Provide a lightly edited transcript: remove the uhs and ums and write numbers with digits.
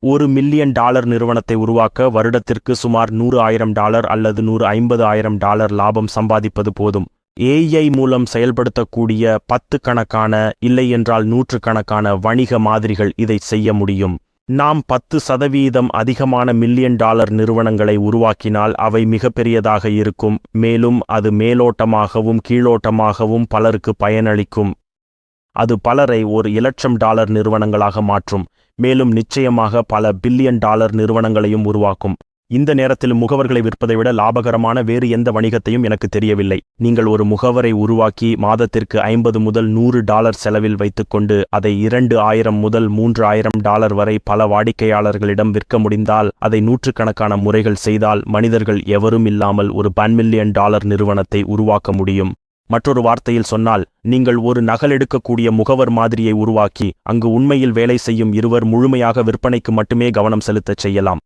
ஒரு million dollar நிறுவனத்தை உருவாக்க வருடத்திற்கு சுமார் $100,000 அல்லது $150,000 லாபம் சம்பாதிப்பது போதும். ஏஐ மூலம் செயல்படுத்தக்கூடிய 10 கணக்கான இல்லை என்றால் 100 கணக்கான வணிக மாதிரிகள் இதை செய்ய முடியும். நாம் 10% அதிகமான மில்லியன் டாலர் நிறுவனங்களை உருவாக்கினால் அவை மிகப்பெரியதாக இருக்கும். மேலும் அது மேலோட்டமாகவும் கீழோட்டமாகவும் பலருக்கு பயனளிக்கும். அது பலரை $1,00,000 நிறுவனங்களாக மாற்றும். மேலும் நிச்சயமாக பல பில்லியன் டாலர் நிறுவனங்களையும் உருவாக்கும். இந்த நேரத்தில் முகவர்களை விற்பதை விட லாபகரமான வேறு எந்த வணிகத்தையும் எனக்கு தெரியவில்லை. நீங்கள் ஒரு முகவரை உருவாக்கி மாதத்திற்கு $50 முதல் $100 செலவில் வைத்துக்கொண்டு அதை $2,000 முதல் $3,000 வரை பல வாடிக்கையாளர்களிடம் விற்க முடிந்தால், அதை நூற்றுக்கணக்கான முறைகள் செய்தால் மனிதர்கள் எவரும் இல்லாமல் ஒரு $1 மில்லியன் நிறுவனத்தை உருவாக்க முடியும். மற்றொரு வார்த்தையில் சொன்னால், நீங்கள் ஒரு நகலெடுக்கக்கூடிய முகவர் மாதிரியை உருவாக்கி அங்கு உண்மையில் வேலை செய்யும் இருவர் முழுமையாக விற்பனைக்கு மட்டுமே கவனம் செலுத்தச் செய்யலாம்.